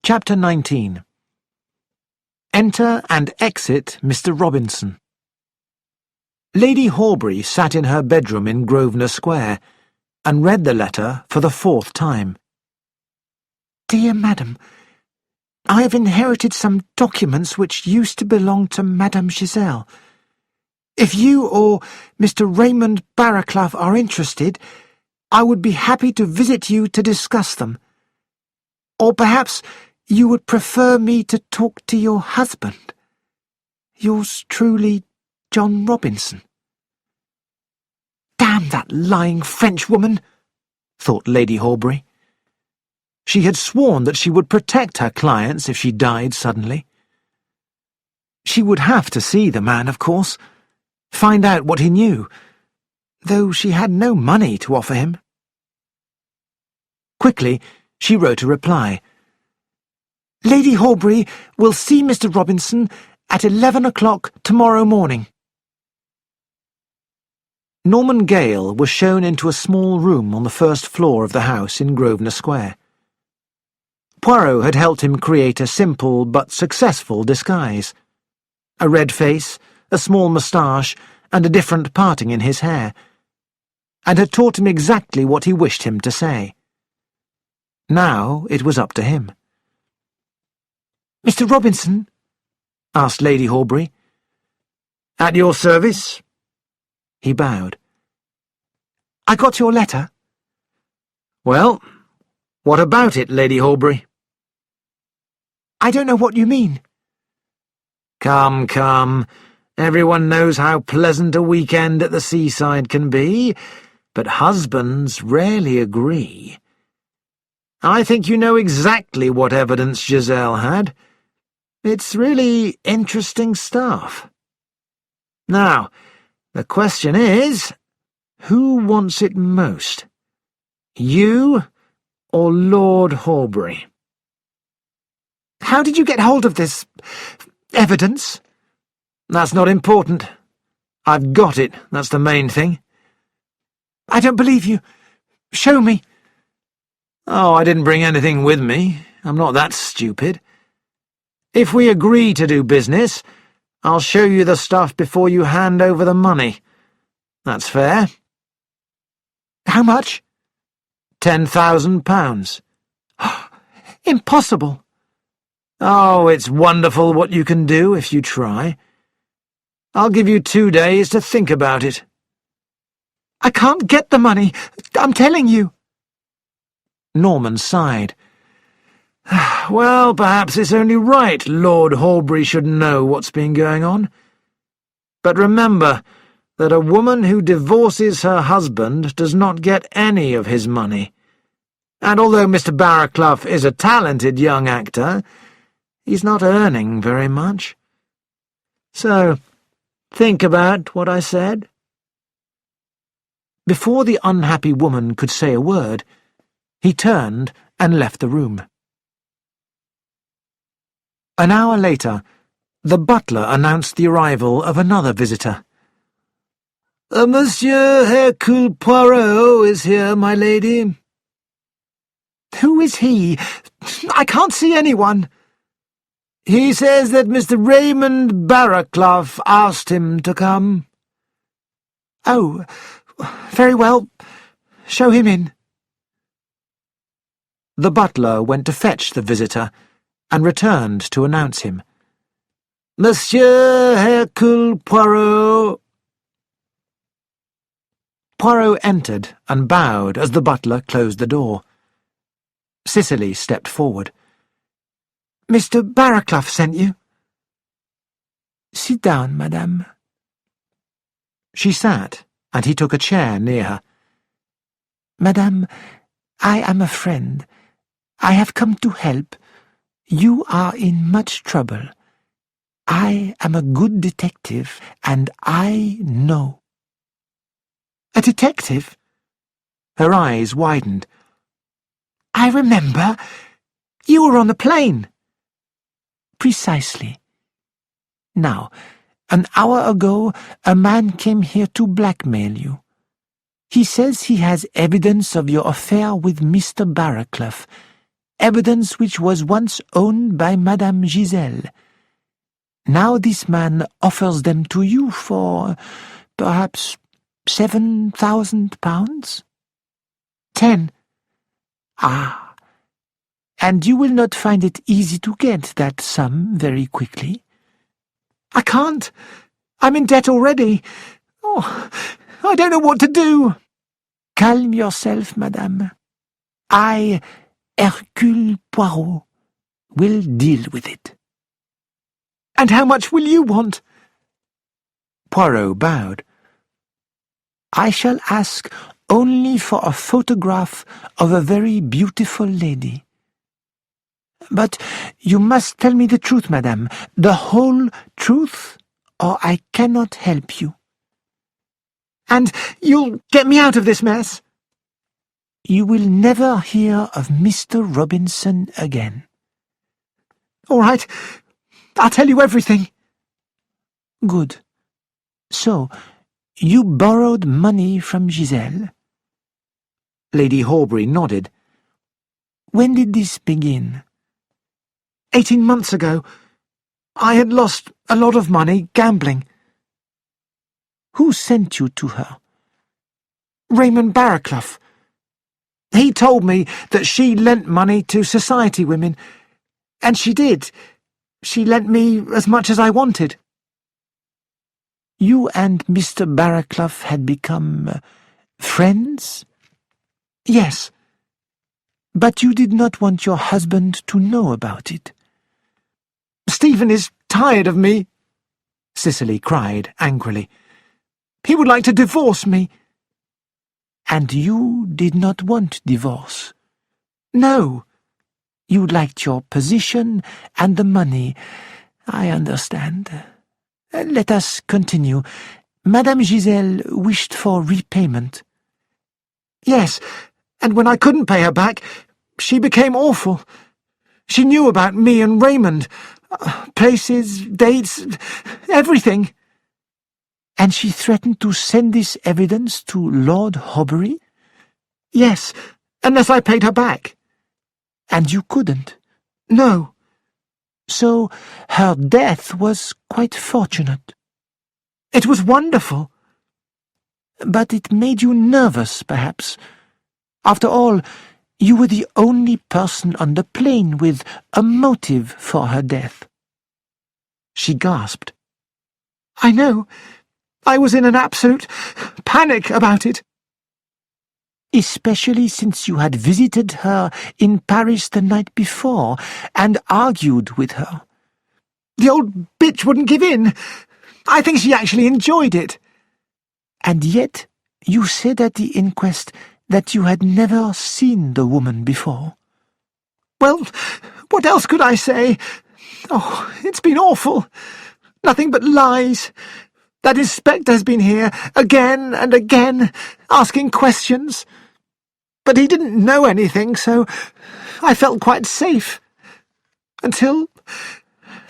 Chapter 19. Enter and exit Mr. Robinson. Lady Horbury sat in her bedroom in Grosvenor Square and read the letter for the 4th time. Dear Madam, I have inherited some documents which used to belong to Madame Giselle. If you or Mr. Raymond Barraclough are interested, I would be happy to visit you to discuss them. Or perhaps you would prefer me to talk to your husband. Yours truly, John Robinson. Damn that lying Frenchwoman, thought Lady Horbury. She had sworn that she would protect her clients if she died suddenly. She would have to see the man, of course, find out what he knew, though she had no money to offer him. Quickly, she wrote a reply. Lady Horbury will see Mr. Robinson at 11 o'clock tomorrow morning. Norman Gale was shown into a small room on the first floor of the house in Grosvenor Square. Poirot had helped him create a simple but successful disguise. A red face, a small moustache, and a different parting in his hair, and had taught him exactly what he wished him to say. Now it was up to him. Mr. Robinson? Asked Lady Horbury. At your service? He bowed. I got your letter. Well, what about it, Lady Horbury? I don't know what you mean. Come, come. Everyone knows how pleasant a weekend at the seaside can be, but husbands rarely agree. I think you know exactly what evidence Giselle had. It's really interesting stuff. Now, the question is, who wants it most? You or Lord Horbury? How did you get hold of this evidence? That's not important. I've got it, that's the main thing. I don't believe you. Show me. Oh, I didn't bring anything with me. I'm not that stupid. If we agree to do business, I'll show you the stuff before you hand over the money. That's fair. How much? £10,000. Impossible. Oh, it's wonderful what you can do if you try. I'll give you 2 days to think about it. I can't get the money, I'm telling you. Norman sighed. Well, perhaps it's only right Lord Horbury should know what's been going on. But remember that a woman who divorces her husband does not get any of his money. And although Mr. Barraclough is a talented young actor, he's not earning very much. So, think about what I said. Before the unhappy woman could say a word, he turned and left the room. An hour later, the butler announced the arrival of another visitor. Monsieur Hercule Poirot is here, my lady. Who is he? I can't see anyone. He says that Mr. Raymond Barraclough asked him to come. Oh, very well. Show him in. The butler went to fetch the visitor and returned to announce him. Monsieur Hercule Poirot. Poirot entered and bowed as the butler closed the door. Cicely stepped forward. Mr. Barraclough sent you. Sit down, madame. She sat, and he took a chair near her. Madame, I am a friend. I have come to help. You are in much trouble. I am a good detective, and I know. A detective? Her eyes widened. I remember. You were on the plane. Precisely. Now, an hour ago, a man came here to blackmail you. He says he has evidence of your affair with Mr. Barraclough, evidence which was once owned by Madame Giselle. Now this man offers them to you for, perhaps, £7,000? 10. Ah, and you will not find it easy to get that sum very quickly? I can't. I'm in debt already. Oh, I don't know what to do. Calm yourself, madame. I, Hercule Poirot, will deal with it. And how much will you want? Poirot bowed. I shall ask only for a photograph of a very beautiful lady. But you must tell me the truth, madame, the whole truth, or I cannot help you. And you'll get me out of this mess? You will never hear of Mr. Robinson again. All right, I'll tell you everything. Good. So, you borrowed money from Giselle? Lady Horbury nodded. When did this begin? 18 months ago. I had lost a lot of money gambling. Who sent you to her? Raymond Barraclough. He told me that she lent money to society women, and she did. She lent me as much as I wanted. You and Mr. Barraclough had become friends? Yes. But you did not want your husband to know about it. Stephen is tired of me, Cicely cried angrily. He would like to divorce me. And you did not want divorce? No. You liked your position and the money. I understand. Let us continue. Madame Giselle wished for repayment. Yes, and when I couldn't pay her back, she became awful. She knew about me and Raymond. Places, dates, everything. And she threatened to send this evidence to Lord Horbury? Yes, unless I paid her back. And you couldn't? No. So her death was quite fortunate. It was wonderful. But it made you nervous, perhaps. After all, you were the only person on the plane with a motive for her death. She gasped. I know. I was in an absolute panic about it. Especially since you had visited her in Paris the night before and argued with her. The old bitch wouldn't give in. I think she actually enjoyed it. And yet you said at the inquest that you had never seen the woman before. Well, what else could I say? Oh, it's been awful. Nothing but lies. That inspector has been here again and again, asking questions. But he didn't know anything, so I felt quite safe. Until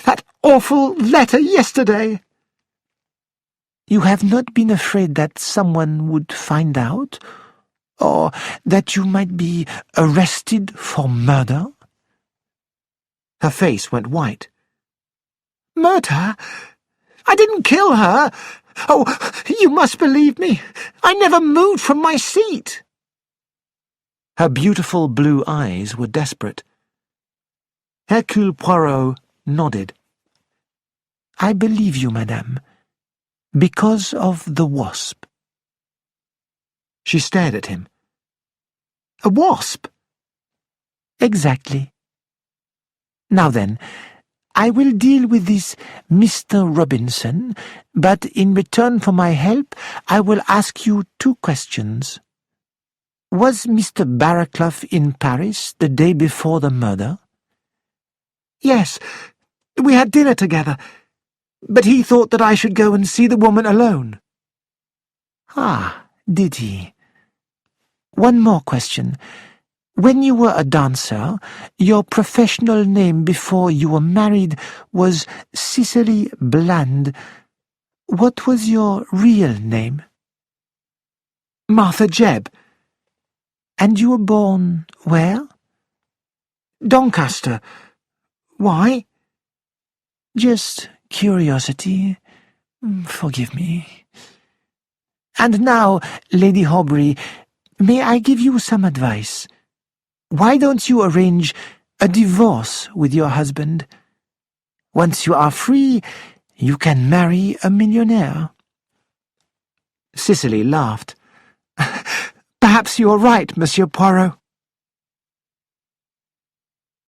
that awful letter yesterday. You have not been afraid that someone would find out? Or that you might be arrested for murder? Her face went white. Murder? I didn't kill her. Oh, you must believe me. I never moved from my seat. Her beautiful blue eyes were desperate. Hercule Poirot nodded. I believe you, madame, because of the wasp. She stared at him. A wasp? Exactly. Now then, I will deal with this Mr. Robinson, but in return for my help, I will ask you 2 questions. Was Mr. Barraclough in Paris the day before the murder? Yes, we had dinner together, but he thought that I should go and see the woman alone. Ah, did he? One more question. When you were a dancer, your professional name before you were married was Cicely Bland. What was your real name? Martha Jebb. And you were born where? Doncaster. Why? Just curiosity. Forgive me. And now, Lady Aubrey, may I give you some advice? Why don't you arrange a divorce with your husband? Once you are free, you can marry a millionaire. Cicely laughed. Perhaps you are right, Monsieur Poirot.